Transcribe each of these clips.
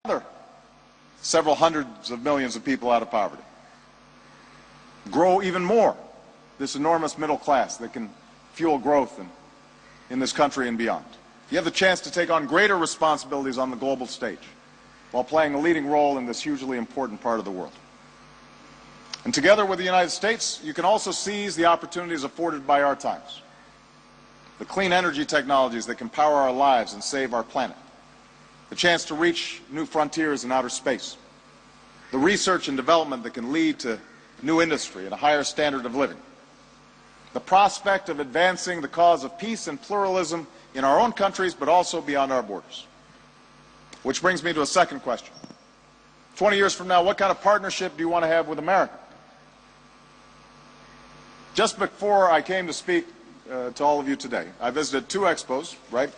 another several hundreds of millions of people out of poverty. Grow even more this enormous middle class that can fuel growth in this country and beyond. You have the chance to take on greater responsibilities on the global stage while playing a leading role in this hugely important part of the world. And together with the United States, you can also seize the opportunities afforded by our times. The clean energy technologies that can power our lives and save our planet. The chance to reach new frontiers in outer space. The research and development that can lead to new industry and a higher standard of living. The prospect of advancing the cause of peace and pluralism in our own countries, but also beyond our borders. Which brings me to a second question. 20 years from now, what kind of partnership do you want to have with America? Just before I came to speak to all of you today, I visited two expos, right,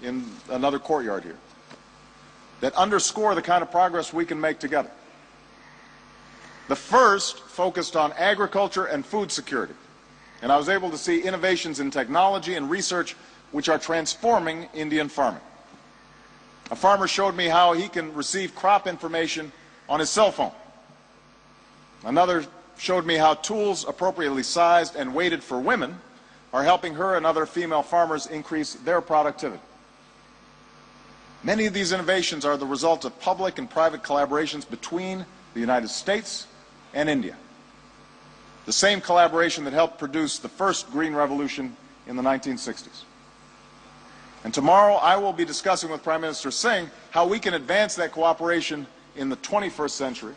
in another courtyard here, that underscore the kind of progress we can make together. The first focused on agriculture and food security, and I was able to see innovations in technology and research which are transforming Indian farming. A farmer showed me how he can receive crop information on his cell phone. Another showed me how tools appropriately sized and weighted for women are helping her and other female farmers increase their productivity. Many of these innovations are the result of public and private collaborations between the United States and India. The same collaboration that helped produce the first Green Revolution in the 1960s. And tomorrow I will be discussing with Prime Minister Singh how we can advance that cooperation in the 21st century,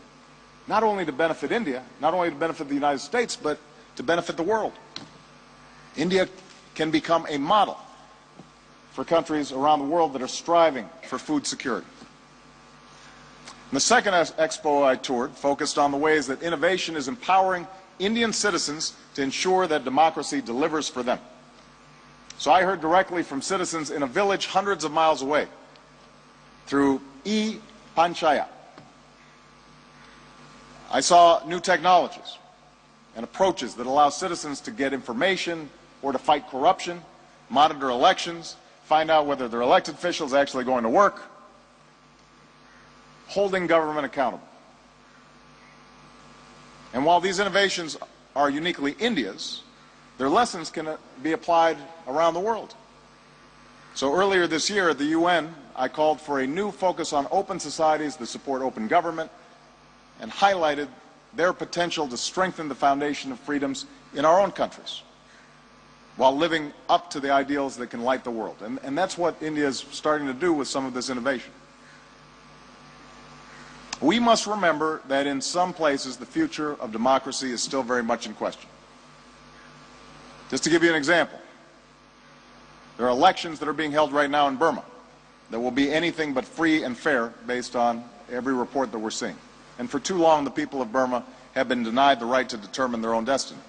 not only to benefit India, not only to benefit the United States, but to benefit the world. India can become a model for countries around the world that are striving for food security. And the second expo I toured focused on the ways that innovation is empowering Indian citizens to ensure that democracy delivers for them. So I heard directly from citizens in a village hundreds of miles away through e-Panchayat. I saw new technologies and approaches that allow citizens to get information or to fight corruption, monitor elections, find out whether their elected official is actually going to work, holding government accountable. And while these innovations are uniquely India's, their lessons can be applied around the world. So earlier this year at the UN, I called for a new focus on open societies that support open government and highlighted their potential to strengthen the foundation of freedoms in our own countries while living up to the ideals that can light the world. And that's what India is starting to do with some of this innovation. We must remember that in some places the future of democracy is still very much in question. Just to give you an example, there are elections that are being held right now in Burma that will be anything but free and fair based on every report that we're seeing. And for too long the people of Burma have been denied the right to determine their own destiny.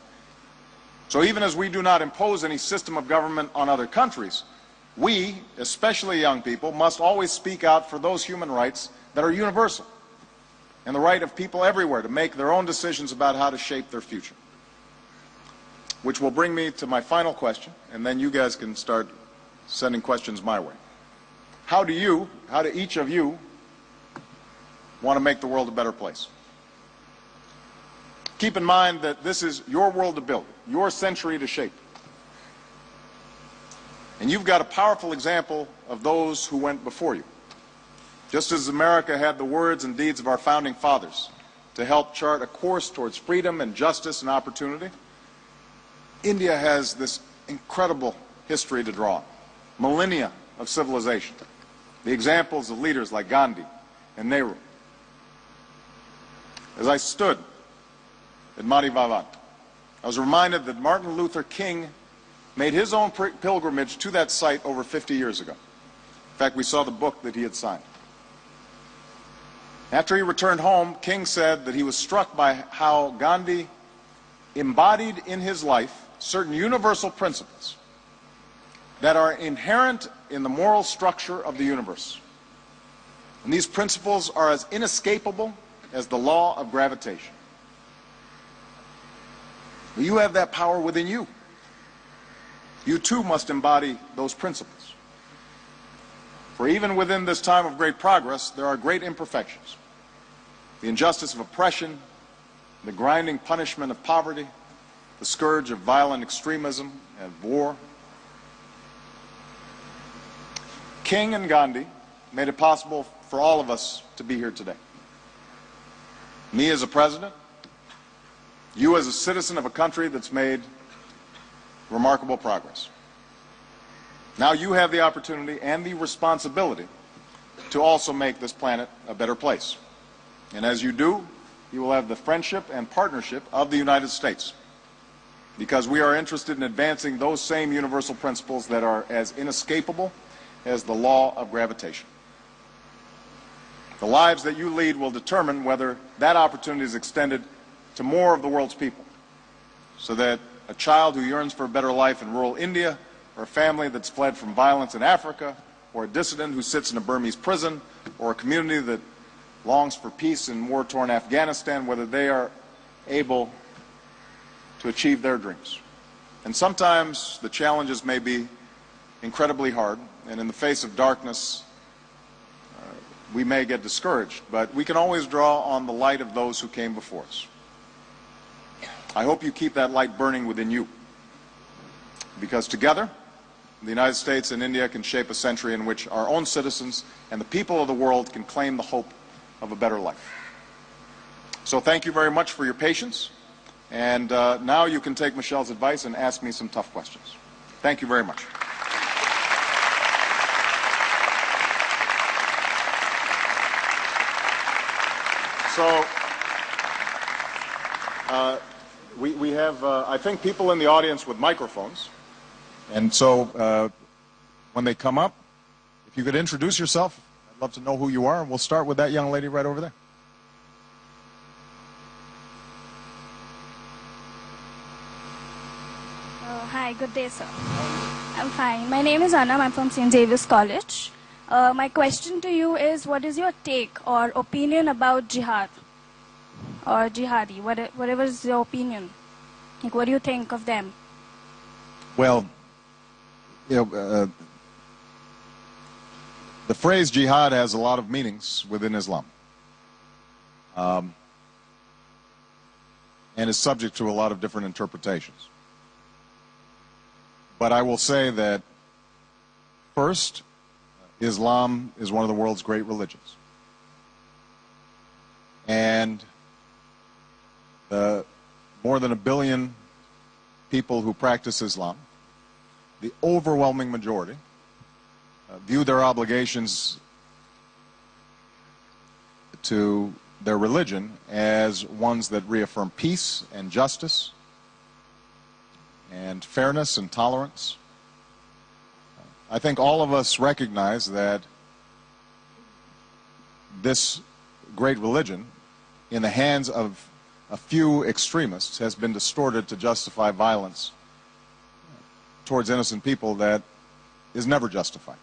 So even as we do not impose any system of government on other countries, we, especially young people, must always speak out for those human rights that are universal and the right of people everywhere to make their own decisions about how to shape their future. Which will bring me to my final question, and then you guys can start sending questions my way. How do each of you want to make the world a better place? Keep in mind that this is your world to build, your century to shape. And you've got a powerful example of those who went before you. Just as America had the words and deeds of our founding fathers to help chart a course towards freedom and justice and opportunity, India has this incredible history to draw on, millennia of civilization, the examples of leaders like Gandhi and Nehru. As I stood at Mati Bhavan, I was reminded that Martin Luther King made his own pilgrimage to that site over 50 years ago. In fact, we saw the book that he had signed. After he returned home, King said that he was struck by how Gandhi embodied in his life certain universal principles that are inherent in the moral structure of the universe. And these principles are as inescapable as the law of gravitation. You have that power within you. You too must embody those principles. For even within this time of great progress, there are great imperfections. The injustice of oppression, the grinding punishment of poverty, the scourge of violent extremism and war. King and Gandhi made it possible for all of us to be here today. Me as a president, you as a citizen of a country that's made remarkable progress. Now you have the opportunity and the responsibility to also make this planet a better place. And as you do, you will have the friendship and partnership of the United States, because we are interested in advancing those same universal principles that are as inescapable as the law of gravitation. The lives that you lead will determine whether that opportunity is extended to more of the world's people, so that a child who yearns for a better life in rural India, or a family that's fled from violence in Africa, or a dissident who sits in a Burmese prison, or a community that longs for peace in war-torn Afghanistan, whether they are able to achieve their dreams. And sometimes the challenges may be incredibly hard, and in the face of darkness, we may get discouraged, but we can always draw on the light of those who came before us. I hope you keep that light burning within you, because together, the United States and India can shape a century in which our own citizens and the people of the world can claim the hope of a better life. So thank you very much for your patience, and now you can take Michelle's advice and ask me some tough questions. Thank you very much. So, we have, I think, people in the audience with microphones. And so, when they come up, if you could introduce yourself, I'd love to know who you are, and we'll start with that young lady right over there. Hi, good day, sir. I'm fine. My name is Anam. I'm from St. Xavier's College. My question to you is, what is your take or opinion about jihad or jihadi, whatever is your opinion? Like, what do you think of them? Well, you know, the phrase jihad has a lot of meanings within Islam, and is subject to a lot of different interpretations. But I will say that, first, Islam is one of the world's great religions. And the more than 1 billion people who practice Islam, the overwhelming majority, view their obligations to their religion as ones that reaffirm peace and justice and fairness and tolerance. I think all of us recognize that this great religion, in the hands of a few extremists, has been distorted to justify violence towards innocent people that is never justified.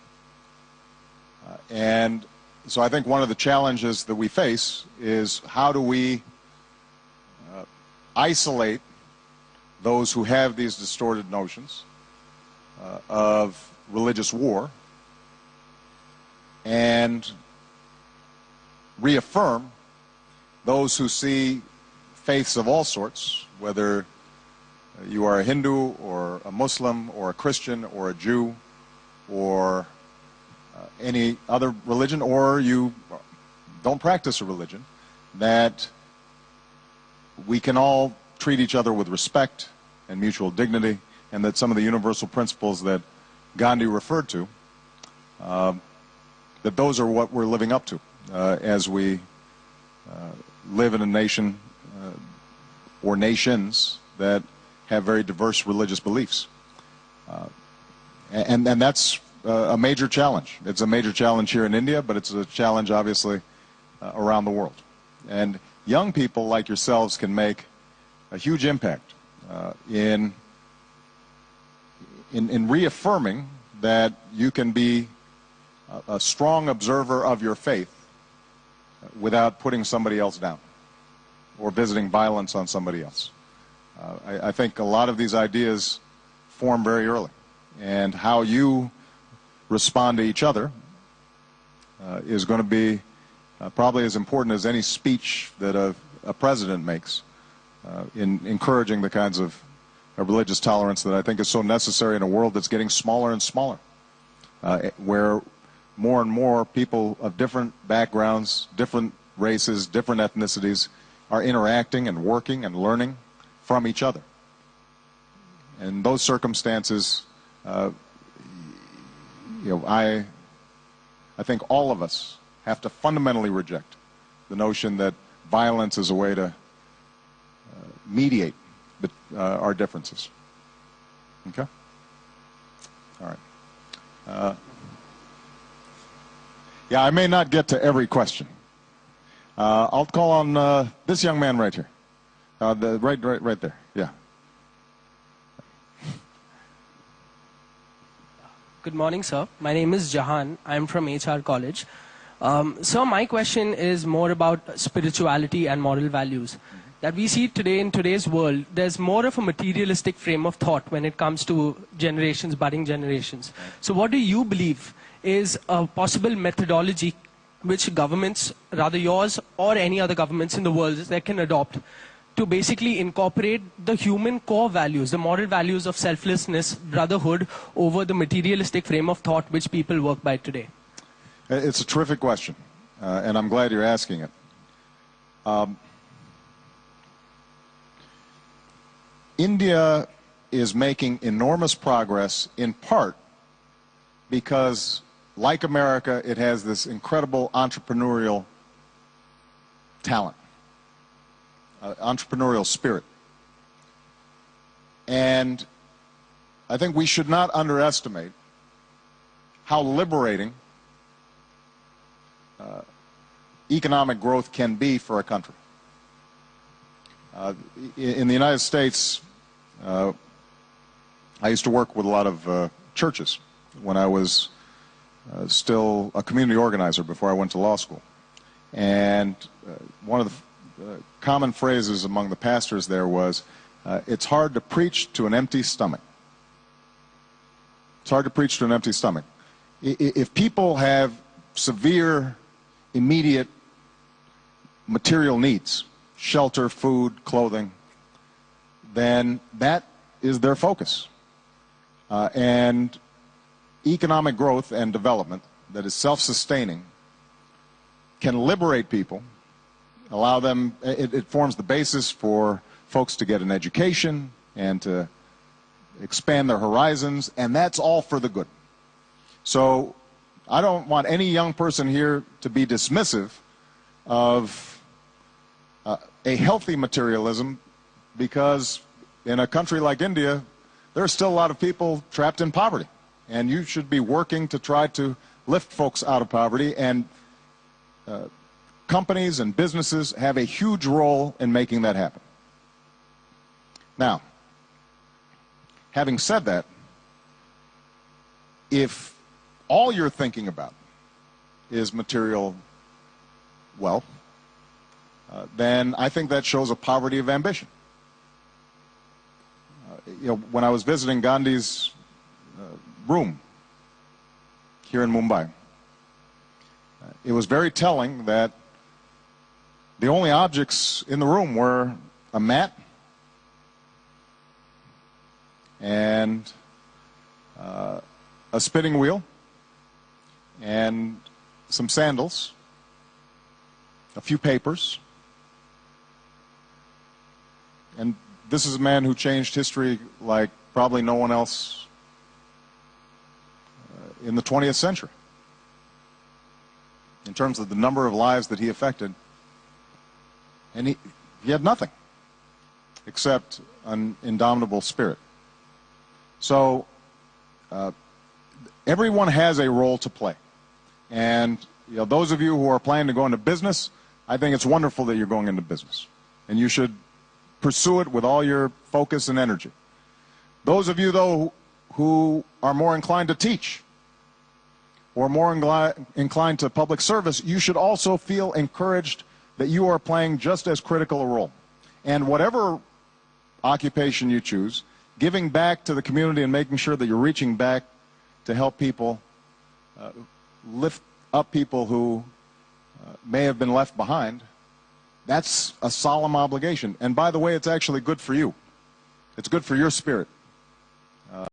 And so I think one of the challenges that we face is, how do we isolate those who have these distorted notions of religious war and reaffirm those who see faiths of all sorts, whether you are a Hindu or a Muslim or a Christian or a Jew or any other religion, or you don't practice a religion, that we can all treat each other with respect and mutual dignity, and that some of the universal principles that Gandhi referred to, that those are what we're living up to as we live in a nation or nations that have very diverse religious beliefs. And that's a major challenge. It's a major challenge here in India, but it's a challenge, obviously, around the world. And young people like yourselves can make a huge impact in reaffirming that you can be a strong observer of your faith without putting somebody else down or visiting violence on somebody else. I think a lot of these ideas form very early, and how you respond to each other is going to be probably as important as any speech that a president makes in encouraging the kinds of religious tolerance that I think is so necessary in a world that's getting smaller and smaller, where more and more people of different backgrounds, different races, different ethnicities are interacting and working and learning from each other. In those circumstances, I think all of us have to fundamentally reject the notion that violence is a way to mediate our differences. Okay? All right. Yeah, I may not get to every question. I'll call on this young man right here. Right there. Yeah. Good morning, sir. My name is Jahan. I'm from HR College. Sir, my question is more about spirituality and moral values. That we see today in today's world, there's more of a materialistic frame of thought when it comes to generations, budding generations. So what do you believe is a possible methodology which governments, rather yours or any other governments in the world, that can adopt to basically incorporate the human core values, the moral values of selflessness, brotherhood, over the materialistic frame of thought which people work by today? It's a terrific question, and I'm glad you're asking it. India is making enormous progress in part because, like America, it has this incredible entrepreneurial talent, entrepreneurial spirit. And I think we should not underestimate how liberating economic growth can be for a country. In the United States, I used to work with a lot of churches when I was still a community organizer before I went to law school. And one of the common phrases among the pastors there was, it's hard to preach to an empty stomach. It's hard to preach to an empty stomach. If people have severe, immediate material needs, shelter, food, clothing, then that is their focus. And economic growth and development that is self-sustaining can liberate people, allow them, it forms the basis for folks to get an education and to expand their horizons, and that's all for the good. So I don't want any young person here to be dismissive of a healthy materialism, because in a country like India, there are still a lot of people trapped in poverty. And you should be working to try to lift folks out of poverty, and companies and businesses have a huge role in making that happen. Now, having said that, if all you're thinking about is material wealth, then I think that shows a poverty of ambition. When I was visiting Gandhi's room here in Mumbai, it was very telling that the only objects in the room were a mat and a spinning wheel and some sandals, a few papers. And this is a man who changed history like probably no one else in the 20th century in terms of the number of lives that he affected. And he had nothing except an indomitable spirit. So everyone has a role to play. And those of you who are planning to go into business, I think it's wonderful that you're going into business. And you should pursue it with all your focus and energy. Those of you, though, who are more inclined to teach or more inclined to public service, you should also feel encouraged that you are playing just as critical a role. And whatever occupation you choose, giving back to the community and making sure that you're reaching back to help people lift up people who may have been left behind, that's a solemn obligation. And by the way, it's actually good for you. It's good for your spirit.